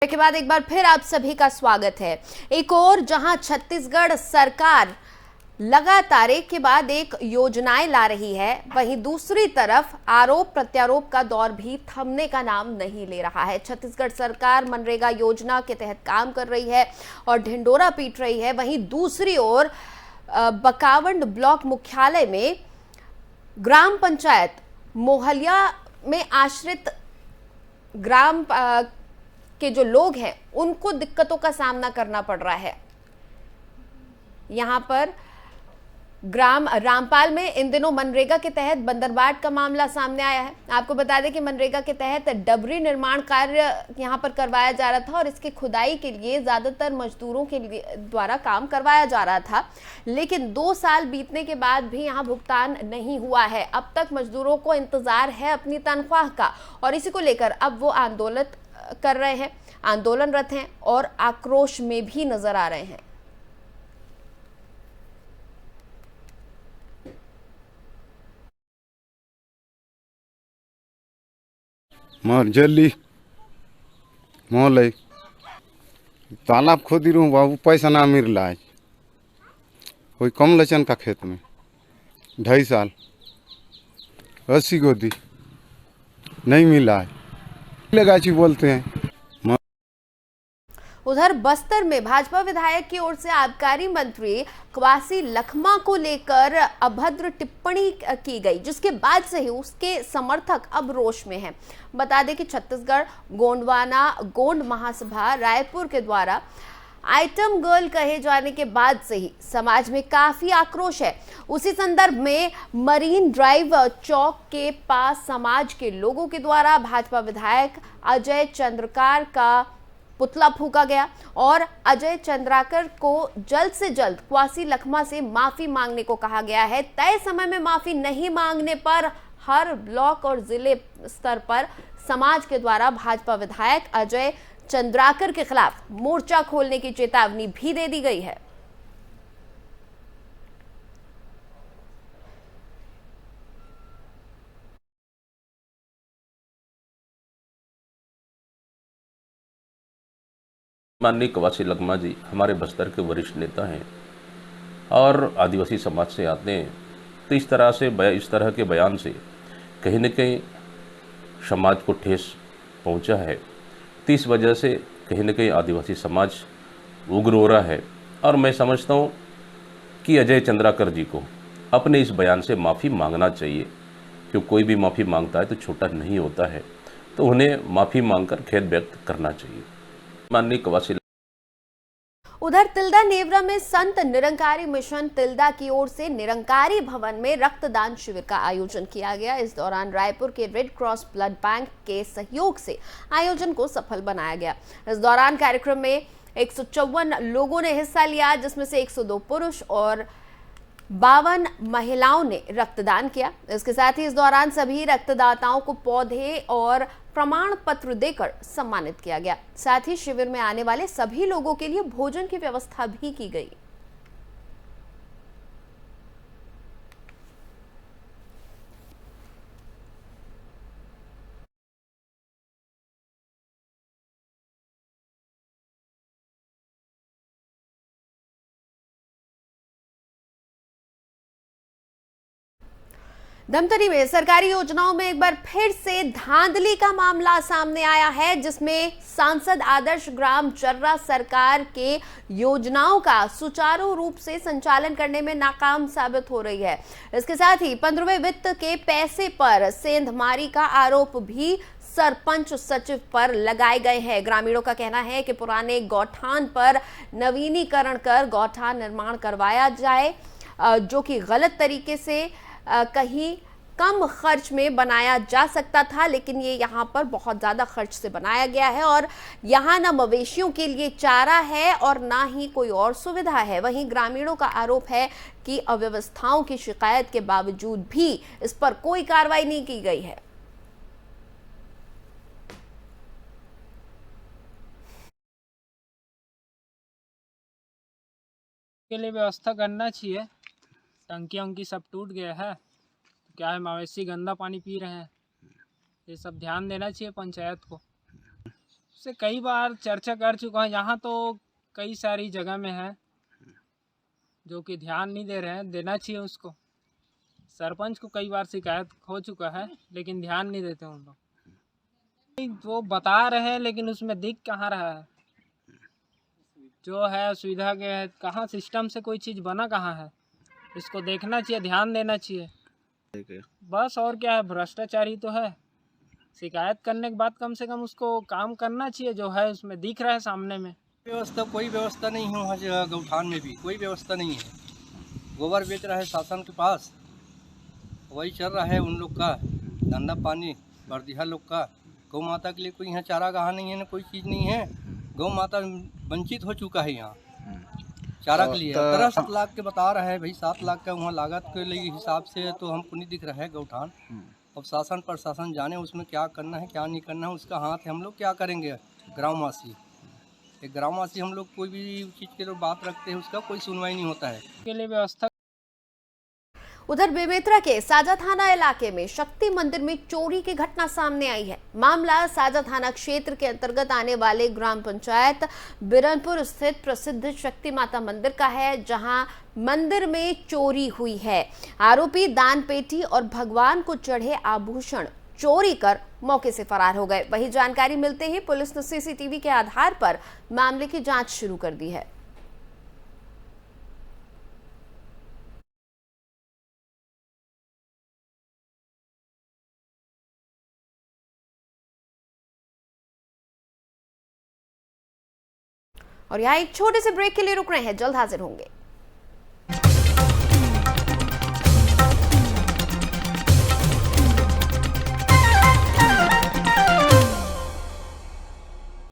के बाद एक बार फिर आप सभी का स्वागत है। एक और जहां छत्तीसगढ़ सरकार लगातार एक के बाद एक योजनाएं ला रही है, वहीं दूसरी तरफ आरोप प्रत्यारोप का दौर भी थमने का नाम नहीं ले रहा है। छत्तीसगढ़ सरकार मनरेगा योजना के तहत काम कर रही है और ढिंडोरा पीट रही है। वहीं दूसरी ओर बकावंड ब्लॉक मुख्यालय में ग्राम पंचायत मोहलिया में आश्रित ग्राम के जो लोग हैं उनको दिक्कतों का सामना करना पड़ रहा है। यहां पर ग्राम रामपाल में इन दिनों मनरेगा के तहत बंदरबाट का मामला सामने आया है। आपको बता दें कि मनरेगा के तहत डबरी निर्माण कार्य यहां पर करवाया जा रहा था और इसकी खुदाई के लिए ज्यादातर मजदूरों के द्वारा काम करवाया जा रहा था, लेकिन 2 साल बीतने के बाद भी यहां भुगतान नहीं हुआ है। अब तक मजदूरों को इंतजार है अपनी तनख्वाह का और इसी को लेकर अब वो आंदोलन कर रहे हैं, आंदोलनरत हैं और आक्रोश में भी नजर आ रहे हैं। मार जल्दी मोल तालाब खोदी रहूँ बाबू, पैसा ना मिल रहा है। कोई कम लचन का खेत में 2.5 साल 80 गोदी नहीं मिला है, लगाची बोलते हैं। उधर बस्तर में भाजपा विधायक की ओर से आबकारी मंत्री क्वासी लखमा को लेकर अभद्र टिप्पणी की गई, जिसके बाद से ही उसके समर्थक अब रोष में हैं। बता दें कि छत्तीसगढ़ गोंडवाना गोंड महासभा रायपुर के द्वारा आइटम गर्ल कहे जाने के बाद से ही समाज में काफी आक्रोश है। उसी संदर्भ में मरीन ड्राइव चौक के पास समाज के लोगों के द्वारा भाजपा विधायक अजय चंद्रकार का पुतला फूका गया और अजय चंद्राकर को जल्द से जल्द क्वासी लखमा से माफी मांगने को कहा गया है। तय समय में माफी नहीं मांगने पर हर ब्लॉक और जिले स्तर पर समाज के द्वारा भाजपा विधायक अजय चंद्राकर के खिलाफ मोर्चा खोलने की चेतावनी भी दे दी गई है। माननीय क्वासी लखमा जी हमारे बस्तर के वरिष्ठ नेता हैं और आदिवासी समाज से आते हैं, तो इस तरह के बयान से कहीं न कहीं समाज को ठेस पहुंचा है। तो इस वजह से कहीं न कहीं आदिवासी समाज उग्र हो रहा है और मैं समझता हूं कि अजय चंद्राकर जी को अपने इस बयान से माफ़ी मांगना चाहिए, क्योंकि कोई भी माफ़ी मांगता है तो छोटा नहीं होता है, तो उन्हें माफ़ी मांगकर खेद व्यक्त करना चाहिए। माननीय क्वासी। उधर तिल्दा नेवरा में संत निरंकारी मिशन तिल्दा की ओर से निरंकारी भवन में रक्तदान शिविर का आयोजन किया गया। इस दौरान रायपुर के रेड क्रॉस ब्लड बैंक के सहयोग से आयोजन को सफल बनाया गया। इस दौरान कार्यक्रम में 154 लोगों ने हिस्सा लिया, जिसमें से 102 पुरुष और 52 महिलाओं ने रक्तदान किया। इसके साथ ही इस दौरान सभी रक्तदाताओं को पौधे और प्रमाण पत्र देकर सम्मानित किया गया। साथ ही शिविर में आने वाले सभी लोगों के लिए भोजन की व्यवस्था भी की गई। धमतरी में सरकारी योजनाओं में एक बार फिर से धांधली का मामला सामने आया है, जिसमें सांसद आदर्श ग्राम चर्रा सरकार के योजनाओं का सुचारू रूप से संचालन करने में नाकाम साबित हो रही है। इसके साथ ही 15वें वित्त के पैसे पर सेंधमारी का आरोप भी सरपंच सचिव पर लगाए गए हैं। ग्रामीणों का कहना है कि पुराने गौठान पर नवीनीकरण कर गौठान निर्माण करवाया जाए, जो कि गलत तरीके से कहीं कम खर्च में बनाया जा सकता था, लेकिन ये यहाँ पर बहुत ज़्यादा खर्च से बनाया गया है और यहाँ ना मवेशियों के लिए चारा है और ना ही कोई और सुविधा है। वहीं ग्रामीणों का आरोप है कि अव्यवस्थाओं की शिकायत के बावजूद भी इस पर कोई कार्रवाई नहीं की गई है। के लिए व्यवस्था करना चाहिए। टंकी वंकी सब टूट गया है, तो क्या है, मवेशी गंदा पानी पी रहे हैं। ये सब ध्यान देना चाहिए पंचायत को। उससे कई बार चर्चा कर चुका हूँ। यहाँ तो कई सारी जगह में है जो कि ध्यान नहीं दे रहे हैं, देना चाहिए उसको। सरपंच को कई बार शिकायत हो चुका है लेकिन ध्यान नहीं देते उन लोग। वो बता रहे हैं लेकिन उसमें दिख कहाँ रहा है। जो है सुविधा के है, कहाँ सिस्टम से कोई चीज़ बना कहाँ है, इसको देखना चाहिए, ध्यान देना चाहिए। बस और क्या है, भ्रष्टाचारी तो है। शिकायत करने के बाद कम से कम उसको काम करना चाहिए, जो है उसमें दिख रहा है सामने में। व्यवस्था कोई व्यवस्था नहीं है वहाँ गौठान में भी कोई व्यवस्था नहीं है। गोबर बेच रहा है शासन के पास, वही चल रहा है उन लोग का धंधा पानी, बरदिहा लोग का। गौ माता के लिए कोई यहाँ चारागाह नहीं है, ना कोई चीज़ नहीं है। गौ माता वंचित हो चुका है यहाँ चारा के लिए। 7 लाख के बता रहा है भाई, 7 लाख का वहाँ लागत के लिए हिसाब से तो हमको नहीं दिख रहा है गौठान। अब शासन प्रशासन जाने उसमें क्या करना है क्या नहीं करना है, उसका हाथ है। हम लोग क्या करेंगे, ग्रामवासी, एक ग्रामवासी हम लोग कोई भी चीज़ के लोग बात रखते हैं उसका कोई सुनवाई नहीं होता है। के लिए व्यवस्था। उधर बेमेतरा के साजा थाना इलाके में शक्ति मंदिर में चोरी की घटना सामने आई है। मामला साजा थाना क्षेत्र के अंतर्गत आने वाले ग्राम पंचायत बिरनपुर स्थित प्रसिद्ध शक्ति माता मंदिर का है, जहां मंदिर में चोरी हुई है। आरोपी दान पेटी और भगवान को चढ़े आभूषण चोरी कर मौके से फरार हो गए। वही जानकारी मिलते ही पुलिस ने सीसीटीवी के आधार पर मामले की जांच शुरू कर दी है। और यहाँ एक छोटे से ब्रेक के लिए रुक रहे हैं, जल्द हाजिर होंगे।